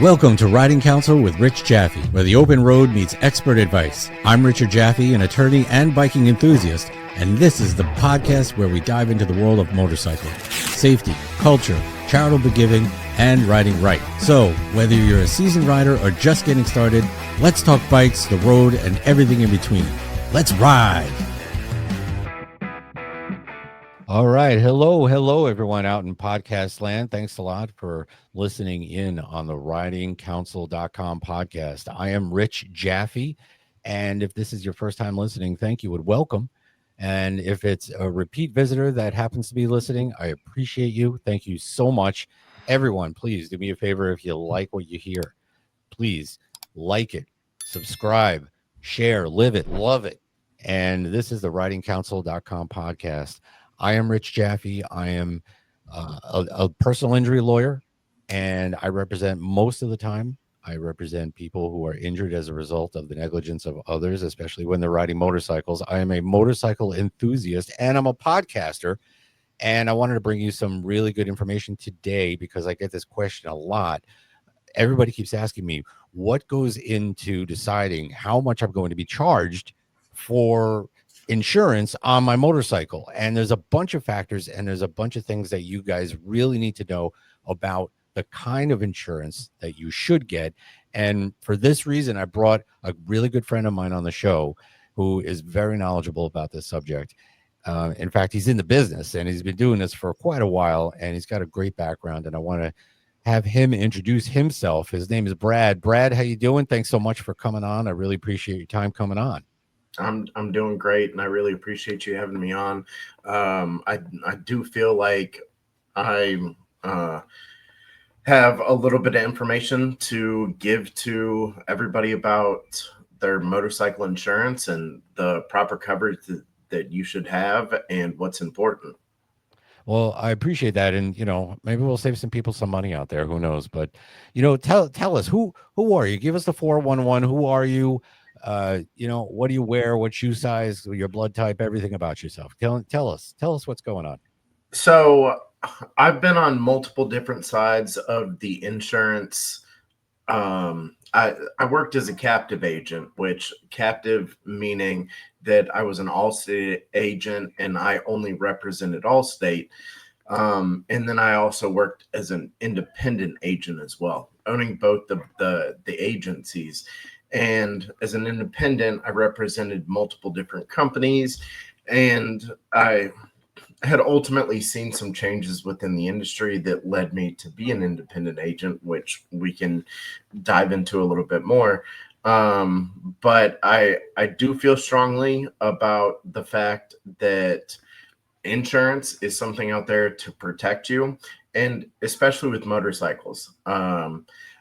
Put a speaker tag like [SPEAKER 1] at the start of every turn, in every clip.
[SPEAKER 1] Welcome to Riding Counsel with Rich Jaffe, where the open road meets expert advice. I'm Richard Jaffe, an attorney and biking enthusiast, and this is the podcast where we dive into the world of motorcycling, safety, culture, charitable giving, and riding right. So, whether you're a seasoned rider or just getting started, let's talk bikes, the road, and everything in between. Let's ride! All right. Hello, everyone out in podcast land. Thanks a lot for listening in on the ridingcounsel.com podcast. I am Rich Jaffe, and if this is your first time listening, thank you and welcome. And if it's a repeat visitor that happens to be listening, I appreciate you. Thank you so much. Everyone, please do me a favor. If you like what you hear, please like it, subscribe, share, live it, love it. And this is the ridingcounsel.com podcast. I am Rich Jaffe. I am a personal injury lawyer, and I represent most of the time. I represent people who are injured as a result of the negligence of others, especially when they're riding motorcycles. I am a motorcycle enthusiast, and I'm a podcaster. And I wanted to bring you some really good information today because I get this question a lot. Everybody keeps asking me, what goes into deciding how much I'm going to be charged for insurance on my motorcycle? And there's a bunch of factors and there's a bunch of things that you guys really need to know about the kind of insurance that you should get. And for this reason, I brought a really good friend of mine on the show who is very knowledgeable about this subject. In fact, he's in the business and he's been doing this for quite a while, and he's got a great background, and I want to have him introduce himself. His name is Brad. Brad, how you doing? Thanks so much for coming on. I really appreciate your time coming on.
[SPEAKER 2] I'm doing great, and I really appreciate you having me on. I do feel like I have a little bit of information to give to everybody about their motorcycle insurance and the proper coverage that you should have and what's important.
[SPEAKER 1] Well, I appreciate that, and maybe we'll save some people some money out there. Who knows? But tell us who are you? Give us the 411. Who are you? What do you wear? What shoe size? Your blood type? Everything about yourself. Tell us what's going on.
[SPEAKER 2] So I've been on multiple different sides of the insurance. I worked as a captive agent, which captive meaning that I was an Allstate agent and I only represented Allstate. And then I also worked as an independent agent as well, owning both the agencies. And as an independent, I represented multiple different companies, and I had ultimately seen some changes within the industry that led me to be an independent agent, which we can dive into a little bit more. But I do feel strongly about the fact that insurance is something out there to protect you, and especially with motorcycles.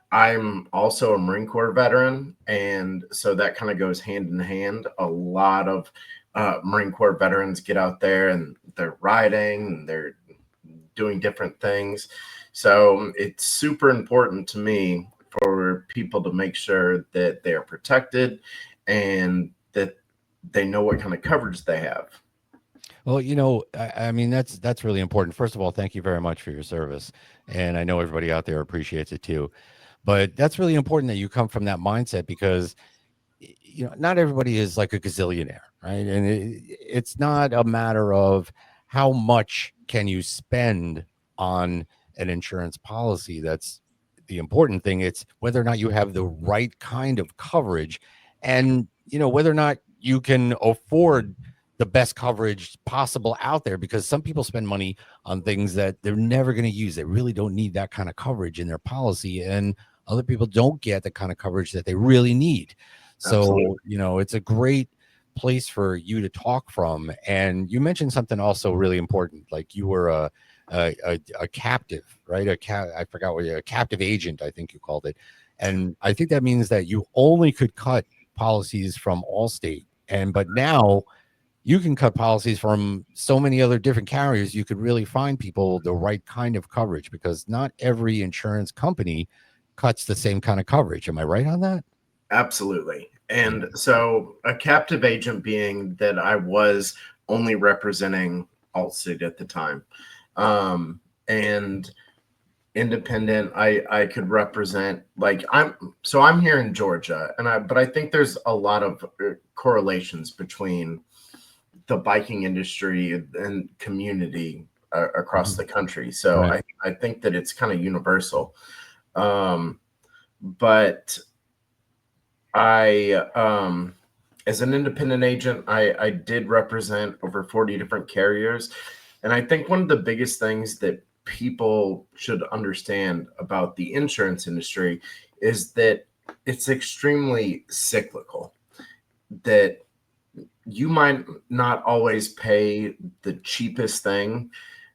[SPEAKER 2] I'm also a Marine Corps veteran, and so that kind of goes hand in hand. A lot of Marine Corps veterans get out there and they're riding and they're doing different things. So it's super important to me for people to make sure that they are protected and that they know what kind of coverage they have.
[SPEAKER 1] Well, I mean, that's really important. First of all, thank you very much for your service. And I know everybody out there appreciates it too. But that's really important that you come from that mindset because, not everybody is like a gazillionaire, right? And it's not a matter of how much can you spend on an insurance policy. That's the important thing. It's whether or not you have the right kind of coverage and, whether or not you can afford the best coverage possible out there, because some people spend money on things that they're never going to use. They really don't need that kind of coverage in their policy. And other people don't get the kind of coverage that they really need. So,
[SPEAKER 2] Absolutely.
[SPEAKER 1] It's a great place for you to talk from. And you mentioned something also really important, like you were a captive, right? I forgot what a captive agent, I think you called it. And I think that means that you only could cut policies from Allstate. But now you can cut policies from so many other different carriers. You could really find people the right kind of coverage, because not every insurance company cuts the same kind of coverage. Am I right on that?
[SPEAKER 2] Absolutely. And so a captive agent being that I was only representing Allstate at the time. And independent, I could represent, like, I'm here in Georgia, but I think there's a lot of correlations between the biking industry and community across the country. So
[SPEAKER 1] Right.
[SPEAKER 2] I think that it's kind of universal. Um, but as an independent agent, I did represent over 40 different carriers. And I think one of the biggest things that people should understand about the insurance industry is that it's extremely cyclical, that you might not always pay the cheapest thing,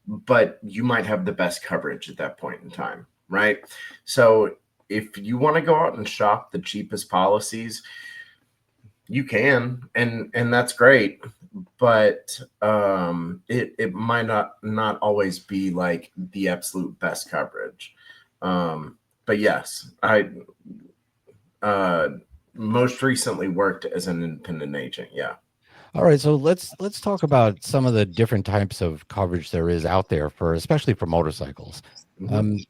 [SPEAKER 2] but you might have the best coverage at that point in time, right? So if you want to go out and shop the cheapest policies, you can, and that's great, but it might not always be like the absolute best coverage. But yes, I uh, most recently worked as an independent agent. Yeah.
[SPEAKER 1] All right, so let's talk about some of the different types of coverage there is out there for, especially for motorcycles.
[SPEAKER 2] Mhm.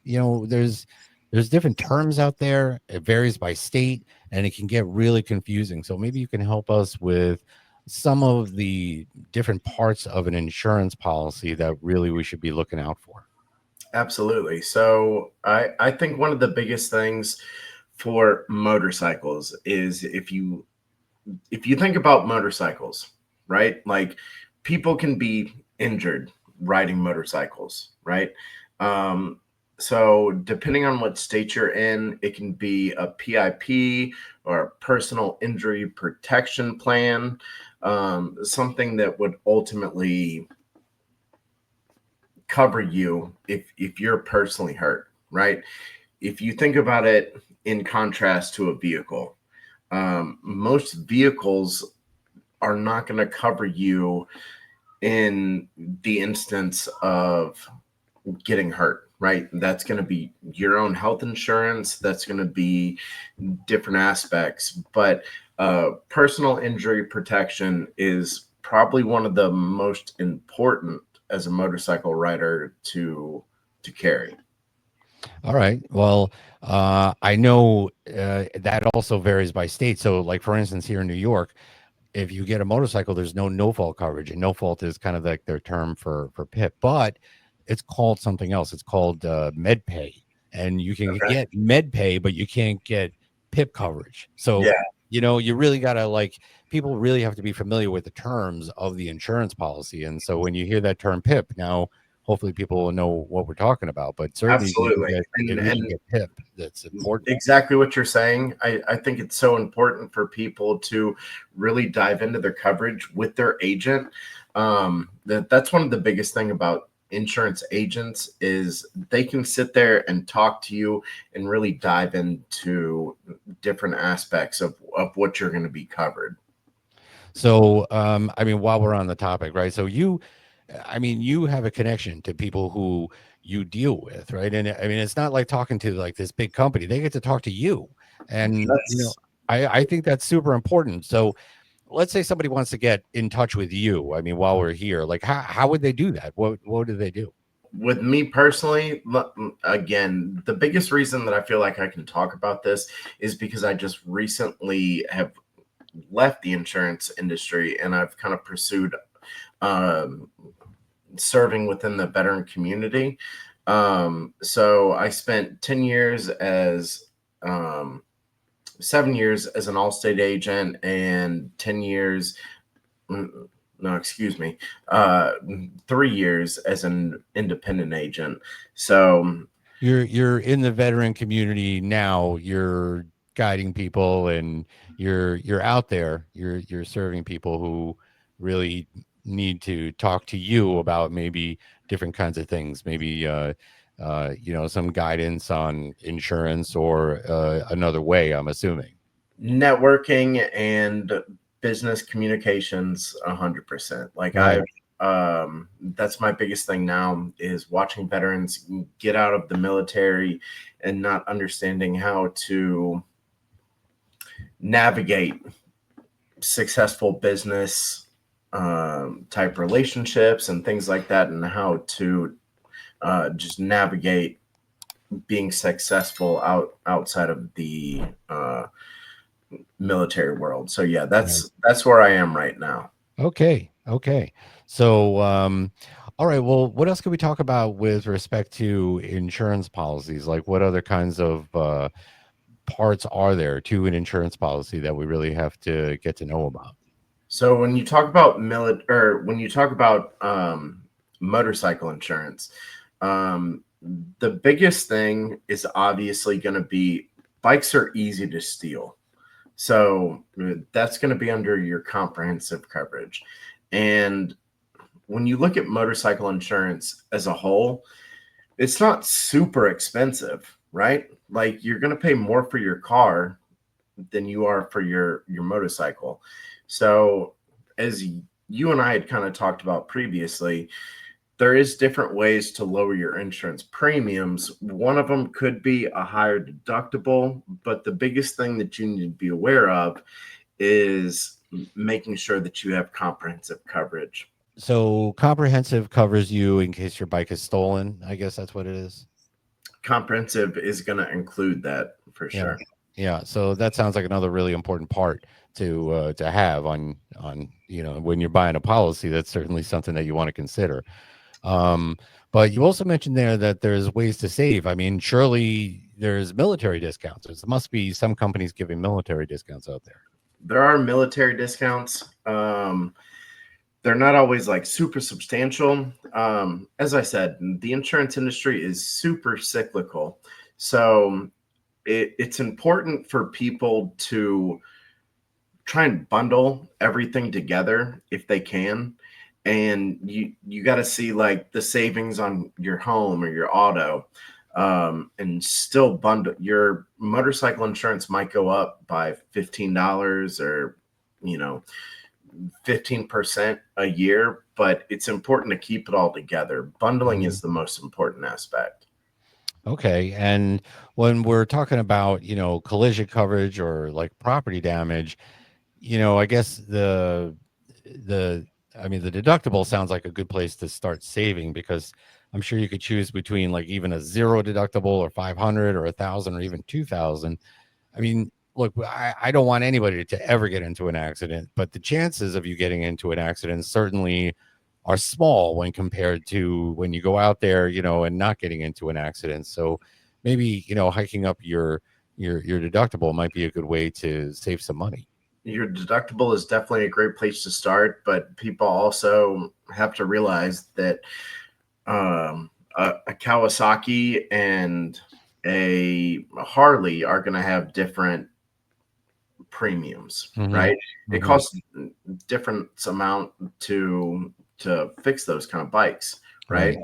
[SPEAKER 1] There's different terms out there. It varies by state, and it can get really confusing. So maybe you can help us with some of the different parts of an insurance policy that really we should be looking out for.
[SPEAKER 2] Absolutely. So I think one of the biggest things for motorcycles is if you think about motorcycles, right? Like, people can be injured riding motorcycles, right? Um, so depending on what state you're in, it can be a PIP or a personal injury protection plan, something that would ultimately cover you if you're personally hurt, right? If you think about it in contrast to a vehicle, most vehicles are not going to cover you in the instance of getting hurt, right? That's going to be your own health insurance. That's going to be different aspects. But personal injury protection is probably one of the most important as a motorcycle rider to carry.
[SPEAKER 1] All right. Well, I know that also varies by state. So, like for instance, here in New York, if you get a motorcycle, there's no fault coverage, and no fault is kind of like their term for PIP, but it's called something else. It's called MedPay, and you can
[SPEAKER 2] Okay.
[SPEAKER 1] get MedPay, but you can't get PIP coverage. So
[SPEAKER 2] Yeah,
[SPEAKER 1] you really gotta like people really have to be familiar with the terms of the insurance policy, and so when you hear that term PIP, now hopefully people will know what we're talking about. But certainly,
[SPEAKER 2] absolutely.
[SPEAKER 1] if you can get PIP, that's important.
[SPEAKER 2] Exactly what you're saying. I think it's so important for people to really dive into their coverage with their agent. That's one of the biggest thing about insurance agents is they can sit there and talk to you and really dive into different aspects of what you're going to be covered.
[SPEAKER 1] So, I mean, while we're on the topic, right? So you have a connection to people who you deal with, right? And I mean, it's not like talking to like this big company. They get to talk to you. And,
[SPEAKER 2] That's
[SPEAKER 1] I think that's super important. So let's say somebody wants to get in touch with you. I mean, while we're here, like how would they do that? What do they do?
[SPEAKER 2] with me personally. Again, the biggest reason that I feel like I can talk about this is because I just recently have left the insurance industry and I've kind of pursued um, serving within the veteran community. So I spent 10 years as 7 years as an Allstate agent and 10 years, no, excuse me, 3 years as an independent agent. So
[SPEAKER 1] You're in the veteran community now. You're guiding people, and you're out there. You're serving people who really need to talk to you about maybe different kinds of things. Maybe some guidance on insurance or another way. I'm assuming.
[SPEAKER 2] networking and business communications, 100%. Like,
[SPEAKER 1] Right.
[SPEAKER 2] that's my biggest thing now is watching veterans get out of the military and not understanding how to navigate successful business type relationships and things like that, and how to just navigate being successful outside of the military world. So yeah,
[SPEAKER 1] Right.
[SPEAKER 2] that's where I am right now.
[SPEAKER 1] Okay. Okay. So, all right. Well, what else can we talk about with respect to insurance policies? Like, what other kinds of parts are there to an insurance policy that we really have to get to know about?
[SPEAKER 2] So when you talk about when you talk about motorcycle insurance, um, the biggest thing is obviously going to be bikes are easy to steal. So that's going to be under your comprehensive coverage. And when you look at motorcycle insurance as a whole, it's not super expensive, right? Like you're going to pay more for your car than you are for your motorcycle. So as you and I had kind of talked about previously, there is different ways to lower your insurance premiums. One of them could be a higher deductible, but the biggest thing that you need to be aware of is making sure that you have comprehensive coverage.
[SPEAKER 1] So, comprehensive covers you in case your bike is stolen. I guess that's what it is.
[SPEAKER 2] Comprehensive is going to include that for
[SPEAKER 1] Yeah.
[SPEAKER 2] sure.
[SPEAKER 1] Yeah. So that sounds like another really important part to have on when you're buying a policy. That's certainly something that you want to consider. Um, but you also mentioned there that there's ways to save. I mean, surely there's military discounts. There must be some companies giving military discounts out there.
[SPEAKER 2] There are military discounts. They're not always like super substantial. As I said, the insurance industry is super cyclical. So it's important for people to try and bundle everything together if they can. And you got to see like the savings on your home or your auto, and still bundle your motorcycle insurance might go up by $15 or you know 15% a year, but it's important to keep it all together. Bundling
[SPEAKER 1] Mhm.
[SPEAKER 2] is the most important aspect.
[SPEAKER 1] Okay. And when we're talking about, collision coverage or like property damage, I guess the I mean the deductible sounds like a good place to start saving because I'm sure you could choose between like even a zero deductible or 500 or 1,000 or even 2,000. I mean, look, I don't want anybody to ever get into an accident, but the chances of you getting into an accident certainly are small when compared to when you go out there, and not getting into an accident. So maybe, hiking up your deductible might be a good way to save some money.
[SPEAKER 2] Your deductible is definitely a great place to start, but people also have to realize that a Kawasaki and a Harley are going to have different premiums,
[SPEAKER 1] Hmm.
[SPEAKER 2] right? It
[SPEAKER 1] Hmm.
[SPEAKER 2] costs different amount to fix those kind of bikes, right?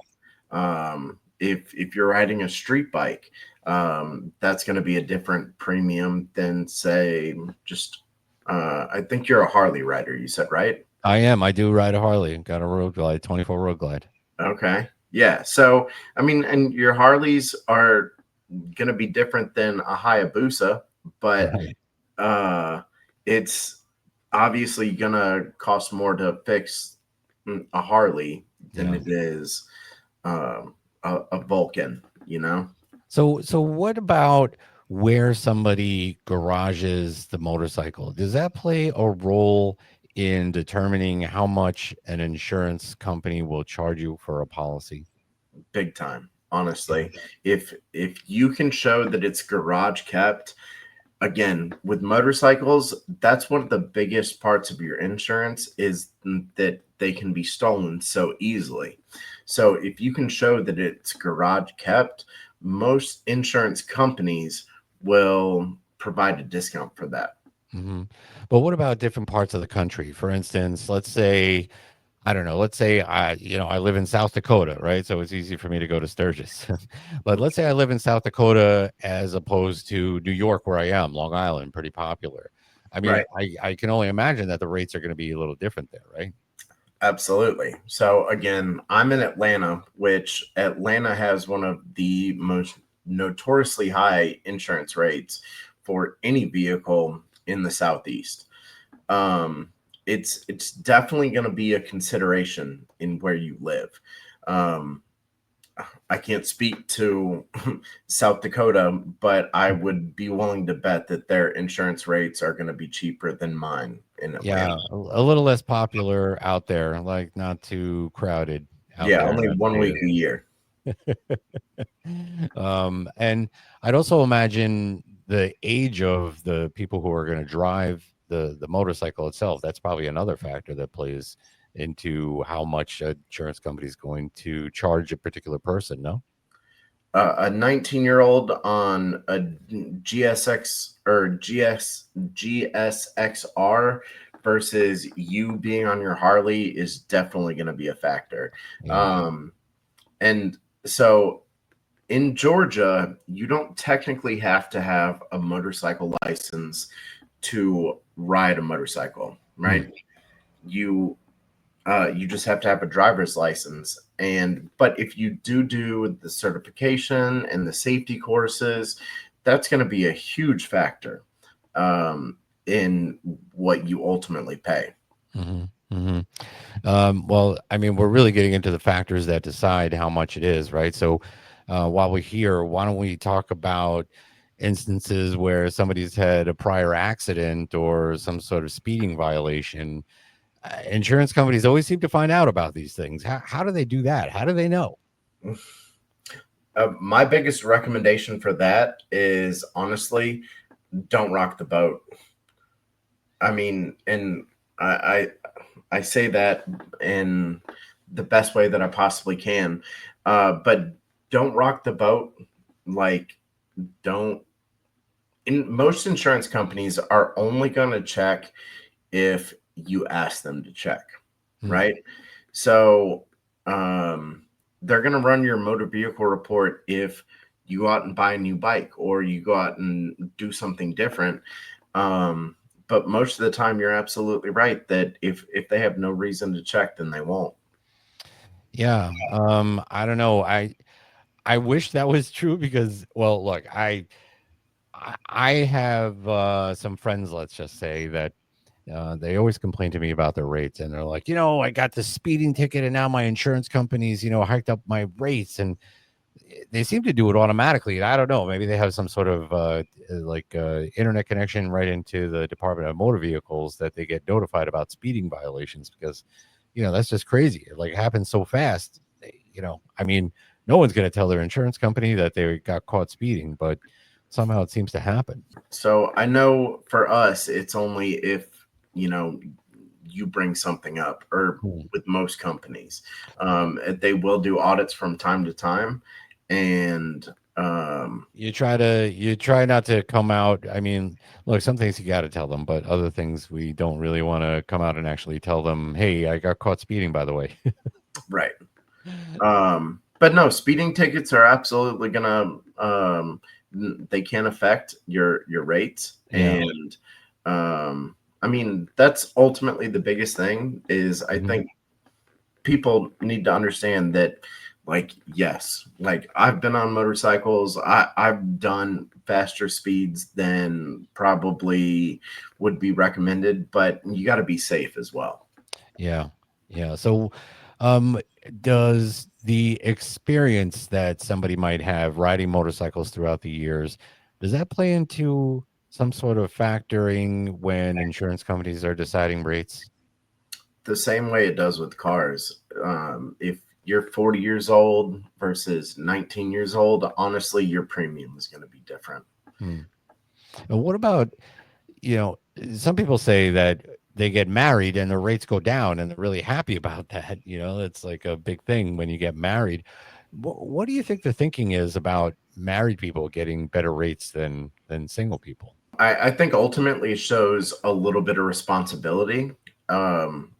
[SPEAKER 1] Right.
[SPEAKER 2] If you're riding a street bike, that's going to be a different premium than say just. I think you're a Harley rider. You said right?
[SPEAKER 1] I am. I do ride a Harley. Got a road glide, 24 road glide.
[SPEAKER 2] Okay. Yeah. So I mean, and your Harleys are going to be different than a Hayabusa, but
[SPEAKER 1] Right.
[SPEAKER 2] uh, it's obviously going to cost more to fix a Harley than
[SPEAKER 1] Yeah.
[SPEAKER 2] it is a Vulcan, you know?
[SPEAKER 1] So what about where somebody garages the motorcycle? Does that play a role in determining how much an insurance company will charge you for a policy?
[SPEAKER 2] Big time,
[SPEAKER 1] Yeah.
[SPEAKER 2] honestly. If you can show that it's garage kept, again, with motorcycles, that's one of the biggest parts of your insurance is that they can be stolen so easily. So if you can show that it's garage kept, most insurance companies will provide a discount for that.
[SPEAKER 1] Hmm. But what about different parts of the country? For instance, let's say, I don't know, let's say I live in South Dakota, right? So it's easy for me to go to Sturgis. But let's say I live in South Dakota as opposed to New York, where I am, Long Island, pretty popular. I mean,
[SPEAKER 2] Right.
[SPEAKER 1] I can only imagine that the rates are going to be a little different there, right?
[SPEAKER 2] Absolutely. So again, I'm in Atlanta, which Atlanta has one of the most notoriously high insurance rates for any vehicle in the Southeast. Um, it's definitely going to be a consideration in where you live. Um, I can't speak to South Dakota, but I would be willing to bet that their insurance rates are going to be cheaper than mine in Atlanta.
[SPEAKER 1] Yeah, a little less popular out there, like not too crowded out
[SPEAKER 2] Yeah,
[SPEAKER 1] there in
[SPEAKER 2] only
[SPEAKER 1] that
[SPEAKER 2] 1 week
[SPEAKER 1] state.
[SPEAKER 2] a year.
[SPEAKER 1] And I'd also imagine the age of the people who are going to drive the motorcycle itself. That's probably another factor that plays into how much an insurance company is going to charge a particular person. No.
[SPEAKER 2] A 19-year-old on a GSX or GSXR versus you being on your Harley is definitely going to be a factor.
[SPEAKER 1] Yeah.
[SPEAKER 2] And so in Georgia, you don't technically have to have a motorcycle license to ride a motorcycle,
[SPEAKER 1] Hmm.
[SPEAKER 2] right? You you just have to have a driver's license. But if you do the certification and the safety courses, that's going to be a huge factor in what you ultimately pay.
[SPEAKER 1] Hmm. Hmm. Well, I mean, we're really getting into the factors that decide how much it is, right? So, while we're here, why don't we talk about instances where somebody's had a prior accident or some sort of speeding violation? Insurance companies always seem to find out about these things. How do they do that? How do they know?
[SPEAKER 2] My biggest recommendation for that is honestly, don't rock the boat. I mean, and I I say that in the best way that I possibly can, but don't rock the boat. Like, don't. In most insurance companies are only going to check if you ask them to check,
[SPEAKER 1] Hmm.
[SPEAKER 2] right? So, um, they're going to run your motor vehicle report if you go out and buy a new bike or you go out and do something different. Um, but most of the time, you're absolutely right that if they have no reason to check, then they won't.
[SPEAKER 1] Yeah. I don't know. I wish that was true because, well, look, I have some friends, let's just say that they always complain to me about their rates, and they're like, I got this speeding ticket, and now my insurance company's, hiked up my rates, and they seem to do it automatically. I don't know. Maybe they have some sort of internet connection right into the Department of Motor Vehicles that they get notified about speeding violations because, that's just crazy. It like happens so fast. I mean, no one's going to tell their insurance company that they got caught speeding, but somehow it seems to happen.
[SPEAKER 2] So I know for us, it's only if you know you bring something up, or
[SPEAKER 1] Hmm.
[SPEAKER 2] with most companies, they will do audits from time to time, and
[SPEAKER 1] You try not to come out. I mean, look, some things you got to tell them, but other things we don't really want to come out and actually tell them, "Hey, I got caught speeding, by the way."
[SPEAKER 2] right. But no, speeding tickets are absolutely gonna they can affect your rates,
[SPEAKER 1] Yeah.
[SPEAKER 2] and I mean that's ultimately the biggest thing is I
[SPEAKER 1] Mhm.
[SPEAKER 2] think people need to understand that, like, yes, like I've been on motorcycles, I've done faster speeds than probably would be recommended, but you got to be safe as well.
[SPEAKER 1] Yeah. Yeah. So, um, does the experience that somebody might have riding motorcycles throughout the years, does that play into some sort of factoring when insurance companies are deciding rates?
[SPEAKER 2] The same way it does with cars. If you're 40 years old versus 19 years old, honestly, your premium is going to be different.
[SPEAKER 1] Hmm. And what about, you know, some people say that they get married and the rates go down and they're really happy about that. It's like a big thing when you get married. What do you think the thinking is about married people getting better rates than single people?
[SPEAKER 2] I think ultimately it shows a little bit of responsibility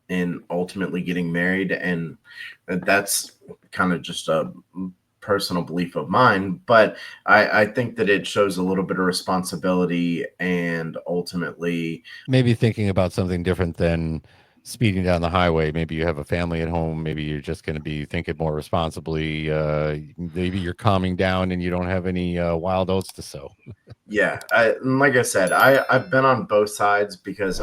[SPEAKER 2] in ultimately getting married. And that's kind of just a personal belief of mine. But I think that it shows a little bit of responsibility and ultimately,
[SPEAKER 1] Maybe thinking about something different than speeding down the highway. Maybe you have a family at home. Maybe you're just going to be thinking more responsibly. Maybe you're calming down and you don't have any wild oats to sow.
[SPEAKER 2] yeah, like I said, I've been on both sides because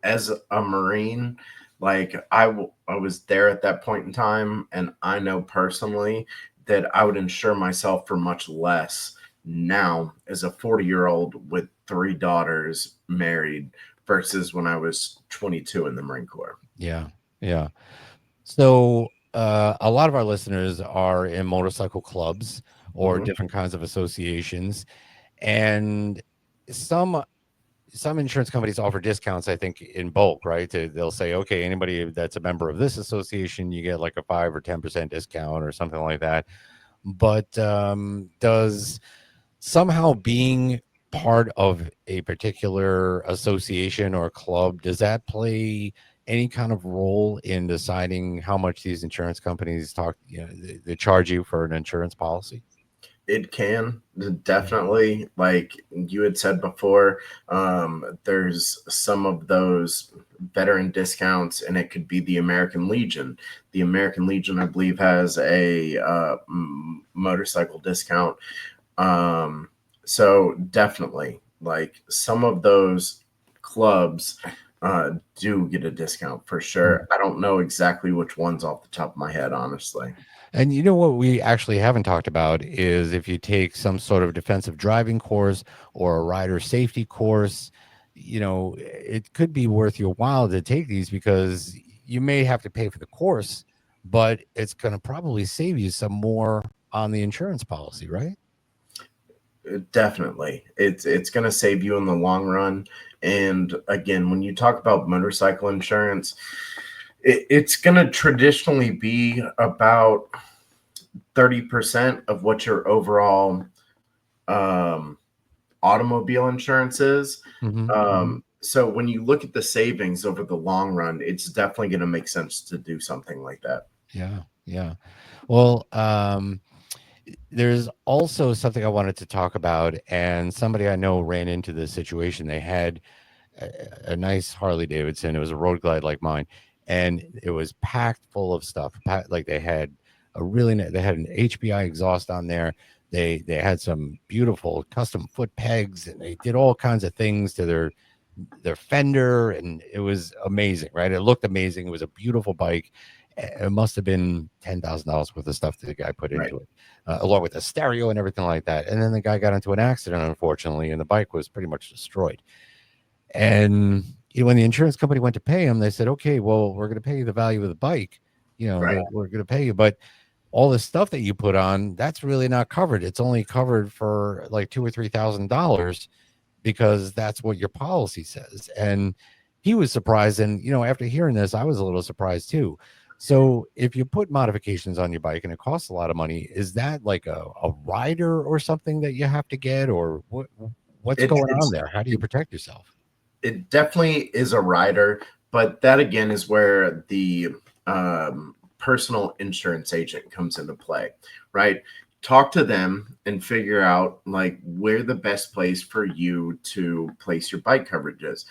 [SPEAKER 2] as a Marine, Like I was there at that point in time, and I know personally that I would insure myself for much less now as a 40-year-old with three daughters married versus when I was 22 in the Marine Corps.
[SPEAKER 1] Yeah. Yeah. So, a lot of our listeners are in motorcycle clubs or
[SPEAKER 2] Mhm.
[SPEAKER 1] different kinds of associations, and some some insurance companies offer discounts, I think, in bulk, right? They'll say, okay, anybody that's a member of this association, you get like a 5 or 10% discount or something like that. But does somehow being part of a particular association or club, does that play any kind of role in deciding how much these insurance companies they charge you for an insurance policy?
[SPEAKER 2] It can definitely, like you had said before, there's some of those veteran discounts, and it could be the American Legion. The American Legion, I believe, has a motorcycle discount. Um, so definitely, like some of those clubs do get a discount for sure. I don't know exactly which ones off the top of my head, honestly.
[SPEAKER 1] And you know what we actually haven't talked about is if you take some sort of defensive driving course or a rider safety course, it could be worth your while to take these because you may have to pay for the course, but it's going to probably save you some more on the insurance policy, right?
[SPEAKER 2] Definitely. It's going to save you in the long run. And again, when you talk about motorcycle insurance, it's going to traditionally be about 30% of what your overall um, automobile insurance is.
[SPEAKER 1] Hmm.
[SPEAKER 2] So when you look at the savings over the long run, it's definitely going to make sense to do something like that.
[SPEAKER 1] Yeah, yeah. Well, there's also something I wanted to talk about, and somebody I know ran into this situation. They had a nice Harley Davidson. It was a road glide like mine, and it was packed full of stuff. Like they had they had an HBI exhaust on there. They had some beautiful custom foot pegs, and they did all kinds of things to their fender, and it was amazing, right? It looked amazing. It was a beautiful bike. It must have been $10,000 worth of stuff that the guy put
[SPEAKER 2] Right.
[SPEAKER 1] into it, along with a stereo and everything like that. And then the guy got into an accident, unfortunately, and the bike was pretty much destroyed. And when the insurance company went to pay him, they said, "Okay, well, we're going to pay you the value of the bike.
[SPEAKER 2] Right.
[SPEAKER 1] We're going to pay you, but all the stuff that you put on, that's really not covered. It's only covered for like $2 or $3,000 because that's what your policy says." And he was surprised, and after hearing this, I was a little surprised too. So, if you put modifications on your bike and it costs a lot of money, is that like a rider or something that you have to get, or what's
[SPEAKER 2] It's
[SPEAKER 1] going on
[SPEAKER 2] it's
[SPEAKER 1] there? How do you protect yourself?
[SPEAKER 2] it definitely is a rider, but that again is where the personal insurance agent comes into play, right? Talk to them and figure out like where the best place for you to place your bike coverage is.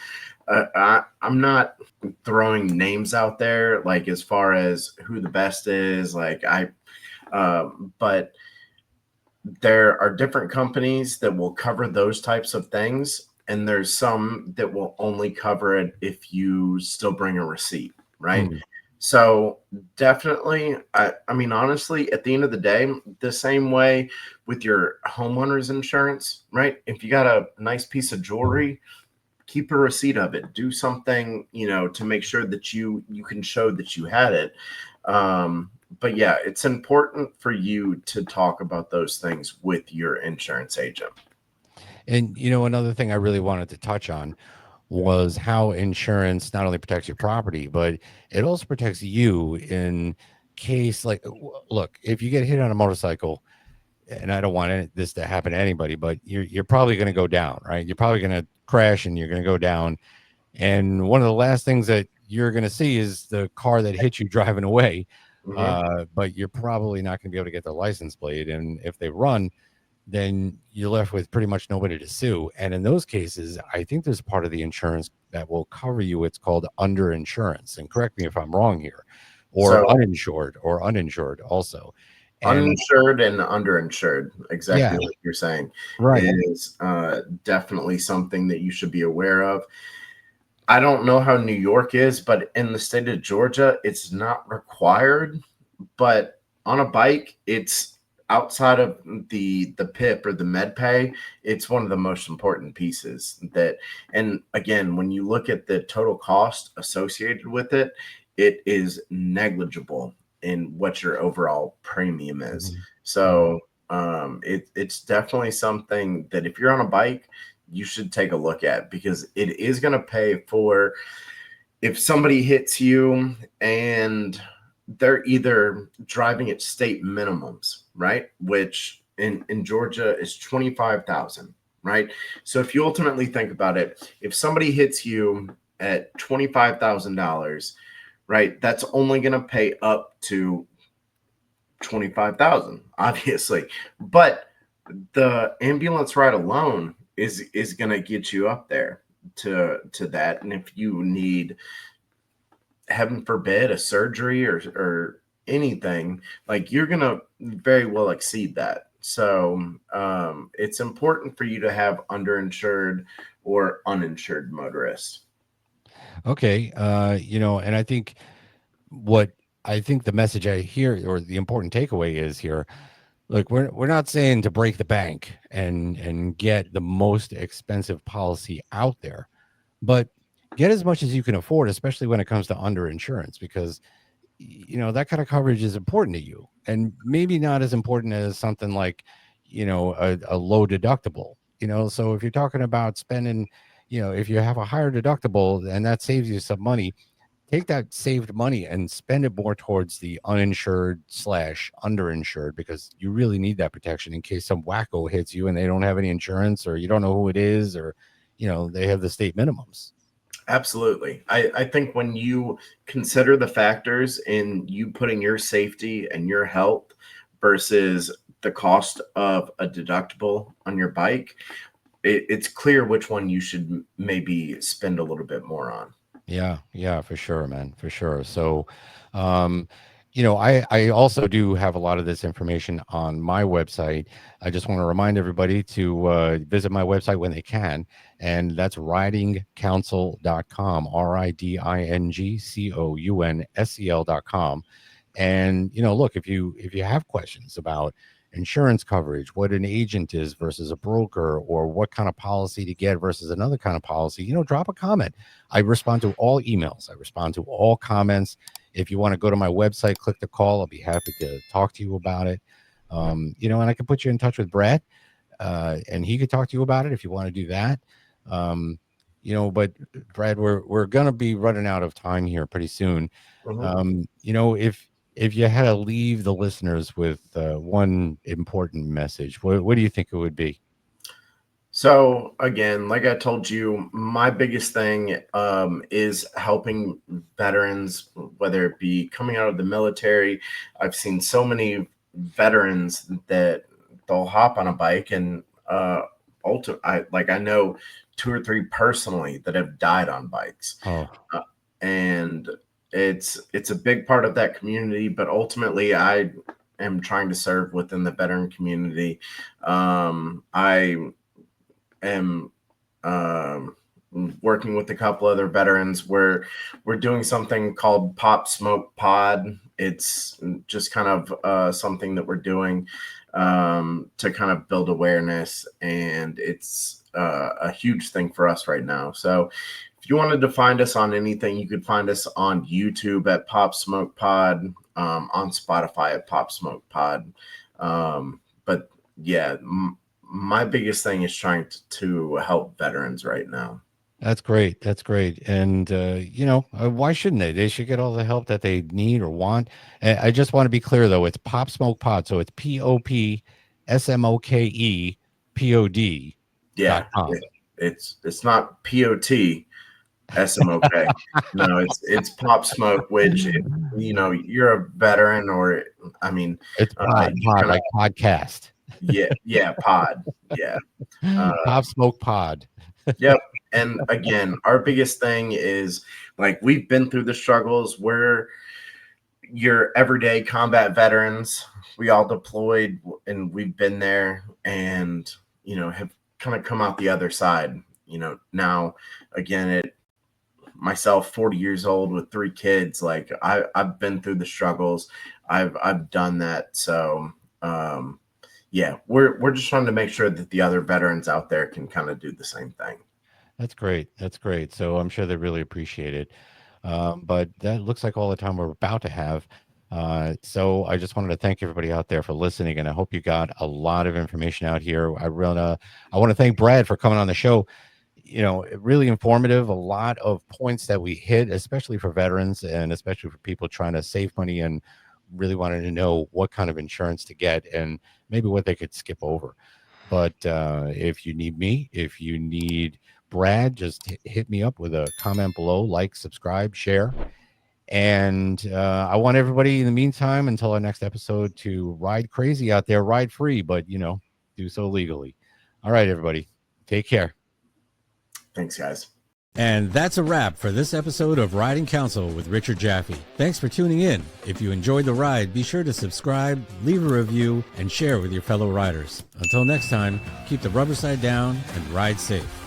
[SPEAKER 2] I'm not throwing names out there like as far as who the best is, but there are different companies that will cover those types of things, and there's some that will only cover it if you still bring a receipt, right?
[SPEAKER 1] Mm,
[SPEAKER 2] So definitely, I mean, honestly, at the end of the day, the same way with your homeowner's insurance, right? If you got a nice piece of jewelry, keep a receipt of it. Do something, to make sure that you can show that you had it. But yeah, it's important for you to talk about those things with your insurance agent.
[SPEAKER 1] And another thing I really wanted to touch on was how insurance not only protects your property, but it also protects you in case, like, look, if you get hit on a motorcycle, and I don't want this to happen to anybody, but you're probably going to go down, right? You're probably going to crash and you're going to go down. And one of the last things that you're going to see is the car that hit you driving away.
[SPEAKER 2] Mhm.
[SPEAKER 1] But you're probably not going to be able to get the license plate. And if they run, then you're left with pretty much nobody to sue. And in those cases, I think there's a part of the insurance that will cover you. It's called underinsurance. And correct me if I'm wrong here, or
[SPEAKER 2] So
[SPEAKER 1] uninsured also. And
[SPEAKER 2] uninsured and underinsured, exactly
[SPEAKER 1] yeah,
[SPEAKER 2] what you're saying,
[SPEAKER 1] right.
[SPEAKER 2] is definitely something that you should be aware of. I don't know how New York is, but in the state of Georgia, it's not required. But on a bike, it's outside of the PIP or the MedPay. It's one of the most important pieces that. And again, when you look at the total cost associated with it, it is negligible in what your overall premium is.
[SPEAKER 1] Mhm. Mhm.
[SPEAKER 2] So it's definitely something that if you're on a bike, you should take a look at, because it is going to pay for if somebody hits you and they're either driving at state minimums, right? Which in Georgia is 25,000, right? So if you ultimately think about it, if somebody hits you at $25,000, right, that's only going to pay up to 25,000, obviously. But the ambulance ride alone is going to get you up there to that. And if you need, heaven forbid, a surgery or anything, like, you're going to very well exceed that. So it's important for you to have underinsured or uninsured motorists.
[SPEAKER 1] Okay. And what I think the message I hear, or the important takeaway is here, look, we're not saying to break the bank and get the most expensive policy out there, but get as much as you can afford, especially when it comes to underinsurance, because that kind of coverage is important to you, and maybe not as important as something like a low deductible. So if you're talking about spending, if you have a higher deductible and that saves you some money, take that saved money and spend it more towards the uninsured slash underinsured, because you really need that protection in case some wacko hits you and they don't have any insurance, or you don't know who it is, or they have the state minimums.
[SPEAKER 2] Absolutely. I think when you consider the factors in you putting your safety and your health versus the cost of a deductible on your bike, it's clear which one you should maybe spend a little bit more on.
[SPEAKER 1] Yeah, for sure, man, for sure. So, um, I also do have a lot of this information on my website. I just want to remind everybody to visit my website when they can, and that's ridingcounsel.com, ridingcounsel.com. And look, if you have questions about insurance coverage, what an agent is versus a broker, or what kind of policy to get versus another kind of policy, drop a comment. I respond to all emails, I respond to all comments. If you want to go to my website, click the call, I'll be happy to talk to you about it. And I can put you in touch with Brad, and he could talk to you about it if you want to do that. um, but Brad, we're gonna be running out of time here pretty soon.
[SPEAKER 2] Mhm.
[SPEAKER 1] If you had to leave the listeners with one important message, what do you think it would be?
[SPEAKER 2] So again, like I told you, my biggest thing is helping veterans, whether it be coming out of the military. I've seen so many veterans that they'll hop on a bike and I know two or three personally that have died on bikes,
[SPEAKER 1] Oh,
[SPEAKER 2] uh, and it's a big part of that community. But ultimately, I am trying to serve within the veteran community. I am um, working with a couple other veterans where we're doing something called Pop Smoke Pod. It's just kind of something that we're doing to kind of build awareness, and it's a huge thing for us right now. So if you wanted to find us on anything, you could find us on YouTube at Pop Smoke Pod, on Spotify at Pop Smoke Pod. But yeah, my biggest thing is trying to help veterans right now.
[SPEAKER 1] that's great. That's great. And why shouldn't they? They should get all the help that they need or want. And I just want to be clear, though, it's Pop Smoke Pod, so it's POPSMOKE
[SPEAKER 2] Yeah,
[SPEAKER 1] POD.com.
[SPEAKER 2] it's not POTSMOK. No, it's Pop Smoke, which if you're a veteran, or I mean,
[SPEAKER 1] It's
[SPEAKER 2] you
[SPEAKER 1] pod
[SPEAKER 2] kind of,
[SPEAKER 1] like podcast.
[SPEAKER 2] yeah, pod, yeah. Uh,
[SPEAKER 1] Pop Smoke Pod.
[SPEAKER 2] Yep. And again, our biggest thing is, like, we've been through the struggles. We're your everyday combat veterans. We all deployed and we've been there, and, have kind of come out the other side. Now, again, myself, 40 years old with 3 kids. Like I've been through the struggles. I've done that. So yeah, we're just trying to make sure that the other veterans out there can kind of do the same thing.
[SPEAKER 1] That's great. That's great. So I'm sure they really appreciate it. But that looks like all the time we're about to have. So I just wanted to thank everybody out there for listening, and I hope you got a lot of information out here. I want to thank Brad for coming on the show. Really informative, a lot of points that we hit, especially for veterans and especially for people trying to save money and really wanted to know what kind of insurance to get and maybe what they could skip over. But if you need me, if you need Brad, just hit me up with a comment below, like, subscribe, share. And I want everybody in the meantime, until our next episode, to ride crazy out there, ride free, but, do so legally. All right, everybody. Take care.
[SPEAKER 2] Thanks, guys.
[SPEAKER 1] And that's a wrap for this episode of Riding Counsel with Richard Jaffe. Thanks for tuning in. If you enjoyed the ride, be sure to subscribe, leave a review, and share with your fellow riders. Until next time, keep the rubber side down and ride safe.